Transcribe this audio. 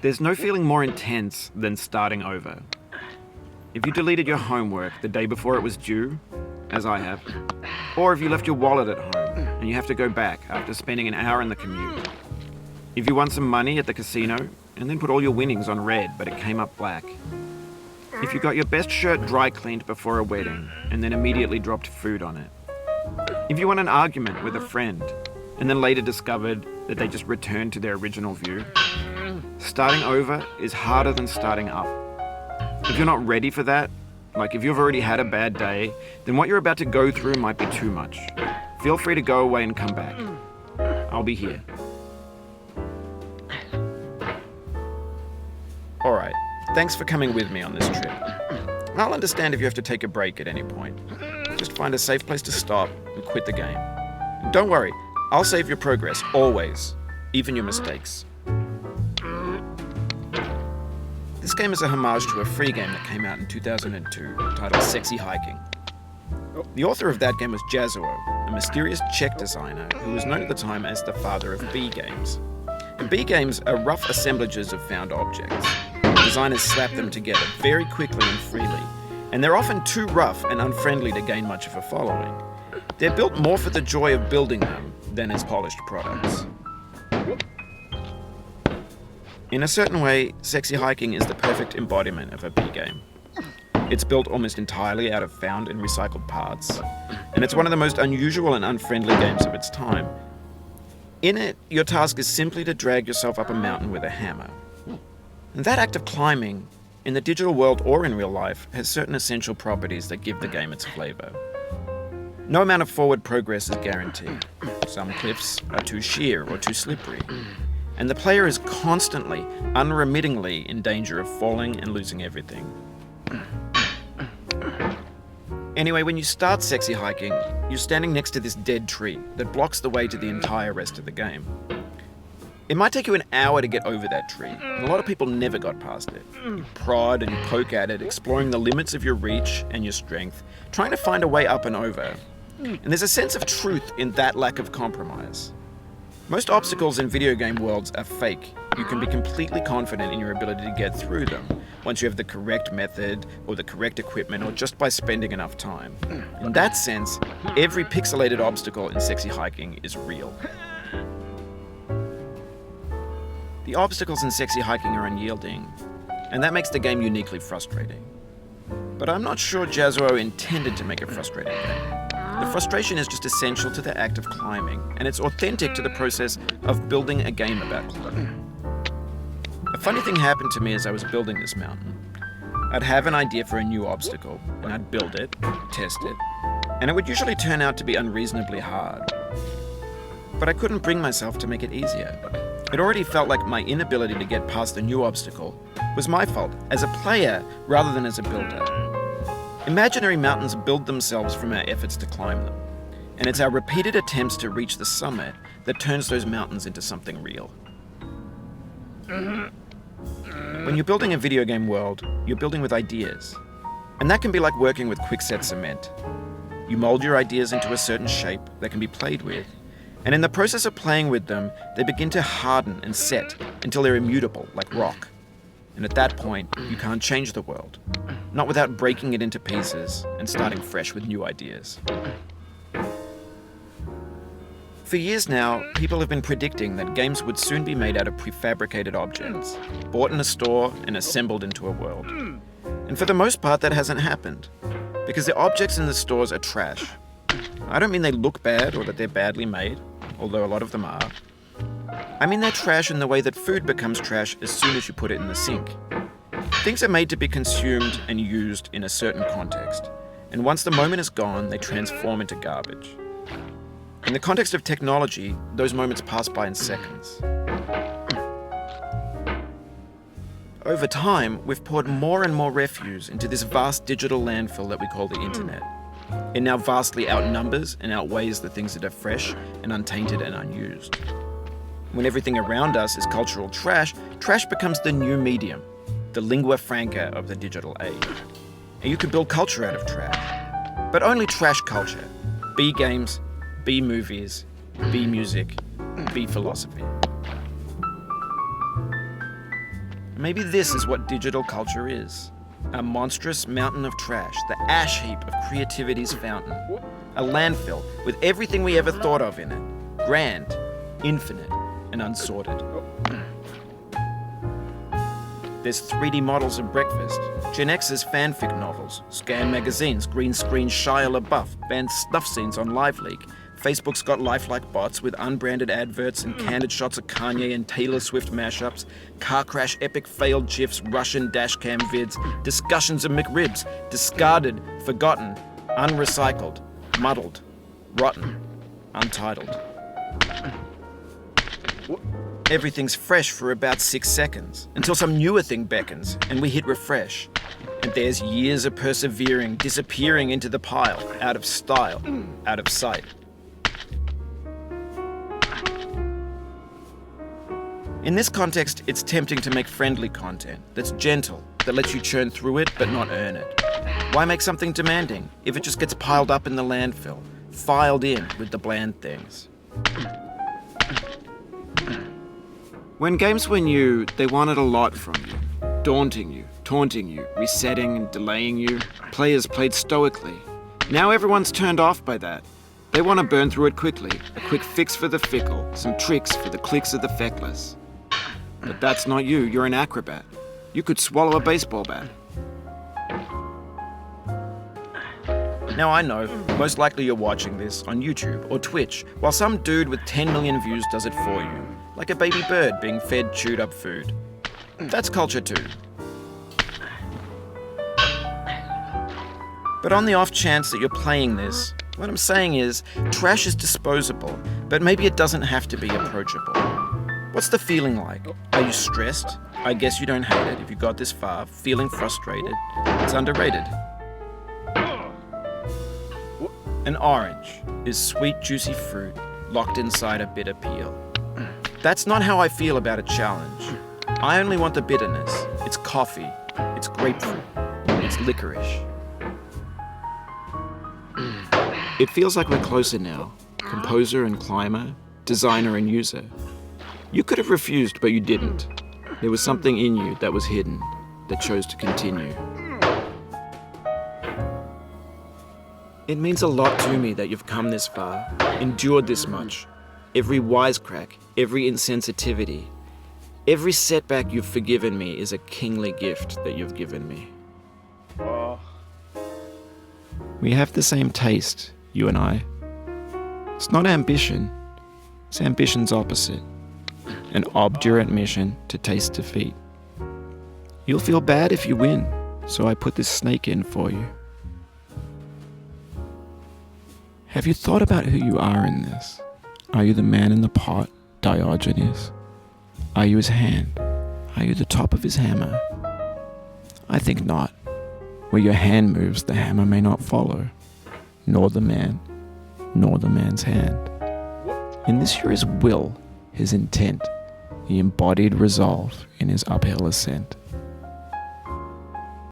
There's no feeling more intense than starting over. If you deleted your homework the day before it was due, as I have, or if you left your wallet at home and you have to go back after spending an hour in the commute. If you won some money at the casino and then put all your winnings on red but it came up black. If you got your best shirt dry cleaned before a wedding and then immediately dropped food on it. If you won an argument with a friend and then later discovered that they just returned to their original view. Starting over is harder than starting up. If you're not ready for that, like if you've already had a bad day, then what you're about to go through might be too much. Feel free to go away and come back. I'll be here. Alright, thanks for coming with me on this trip. I'll understand if you have to take a break at any point. Just find a safe place to stop and quit the game. And don't worry, I'll save your progress, always, even your mistakes. This game is a homage to a free game that came out in 2002 titled Sexy Hiking. The author of that game was Jazzuo, a mysterious Czech designer who was known at the time as the father of B games. And B games are rough assemblages of found objects. Designers slap them together very quickly and freely, and they're often too rough and unfriendly to gain much of a following. They're built more for the joy of building them than as polished products. In a certain way, Sexy Hiking is the perfect embodiment of a B game. It's built almost entirely out of found and recycled parts, and it's one of the most unusual and unfriendly games of its time. In it, your task is simply to drag yourself up a mountain with a hammer. And that act of climbing, in the digital world or in real life, has certain essential properties that give the game its flavor. No amount of forward progress is guaranteed. Some cliffs are too sheer or too slippery, and the player is constantly, unremittingly in danger of falling and losing everything. Anyway, when you start Sexy Hiking, you're standing next to this dead tree that blocks the way to the entire rest of the game. It might take you an hour to get over that tree, and a lot of people never got past it. You prod and you poke at it, exploring the limits of your reach and your strength, trying to find a way up and over. And there's a sense of truth in that lack of compromise. Most obstacles in video game worlds are fake. You can be completely confident in your ability to get through them once you have the correct method or the correct equipment or just by spending enough time. In that sense, every pixelated obstacle in Sexy Hiking is real. The obstacles in Sexy Hiking are unyielding, and that makes the game uniquely frustrating. But I'm not sure Jazzuo intended to make a frustrating game. The frustration is just essential to the act of climbing, and it's authentic to the process of building a game about climbing. A funny thing happened to me as I was building this mountain. I'd have an idea for a new obstacle, and I'd build it, test it, and it would usually turn out to be unreasonably hard. But I couldn't bring myself to make it easier. It already felt like my inability to get past the new obstacle was my fault as a player rather than as a builder. Imaginary mountains build themselves from our efforts to climb them, and it's our repeated attempts to reach the summit that turns those mountains into something real. When you're building a video game world, you're building with ideas, and that can be like working with quickset cement. You mold your ideas into a certain shape that can be played with, and in the process of playing with them, they begin to harden and set until they're immutable, like rock. And at that point, you can't change the world, not without breaking it into pieces and starting fresh with new ideas. For years now, people have been predicting that games would soon be made out of prefabricated objects, bought in a store and assembled into a world. And for the most part, that hasn't happened, because the objects in the stores are trash. I don't mean they look bad or that they're badly made, although a lot of them are. I mean they're trash in the way that food becomes trash as soon as you put it in the sink. Things are made to be consumed and used in a certain context, and once the moment is gone, they transform into garbage. In the context of technology, those moments pass by in seconds. Over time, we've poured more and more refuse into this vast digital landfill that we call the internet. It now vastly outnumbers and outweighs the things that are fresh and untainted and unused. When everything around us is cultural trash, trash becomes the new medium, the lingua franca of the digital age. And you can build culture out of trash, but only trash culture. B games, B movies, B music, B philosophy. Maybe this is what digital culture is. A monstrous mountain of trash, the ash heap of creativity's fountain. A landfill with everything we ever thought of in it. Grand, infinite, and unsorted. There's 3D models of breakfast, Gen X's fanfic novels, Scan magazines, green screen Shia LaBeouf, banned snuff scenes on LiveLeak. Facebook's got lifelike bots with unbranded adverts and candid shots of Kanye and Taylor Swift mashups, car crash epic failed GIFs, Russian dashcam vids, discussions of McRibs, discarded, forgotten, unrecycled, muddled, rotten, untitled. Everything's fresh for about 6 seconds, until some newer thing beckons, and we hit refresh. And there's years of persevering, disappearing into the pile, out of style, out of sight. In this context, it's tempting to make friendly content that's gentle, that lets you churn through it but not earn it. Why make something demanding if it just gets piled up in the landfill, filed in with the bland things? When games were new, they wanted a lot from you. Daunting you, taunting you, resetting and delaying you. Players played stoically. Now everyone's turned off by that. They want to burn through it quickly. A quick fix for the fickle, some tricks for the clicks of the feckless. But that's not you, you're an acrobat. You could swallow a baseball bat. Now I know, most likely you're watching this on YouTube or Twitch, while some dude with 10 million views does it for you. Like a baby bird being fed chewed up food. That's culture too. But on the off chance that you're playing this, what I'm saying is, trash is disposable, but maybe it doesn't have to be approachable. What's the feeling like? Are you stressed? I guess you don't hate it if you got this far, feeling frustrated. It's underrated. An orange is sweet, juicy fruit locked inside a bitter peel. That's not how I feel about a challenge. I only want the bitterness. It's coffee. It's grapefruit. It's licorice. It feels like we're closer now. Composer and climber, designer and user. You could have refused, but you didn't. There was something in you that was hidden, that chose to continue. It means a lot to me that you've come this far, endured this much. Every wisecrack, every insensitivity, every setback you've forgiven me is a kingly gift that you've given me. We have the same taste, you and I. It's not ambition, it's ambition's opposite. An obdurate mission to taste defeat. You'll feel bad if you win, so I put this snake in for you. Have you thought about who you are in this? Are you the man in the pot, Diogenes? Are you his hand? Are you the top of his hammer? I think not. Where your hand moves, the hammer may not follow, nor the man, nor the man's hand. In this you're his will, his intent, the embodied resolve in his uphill ascent.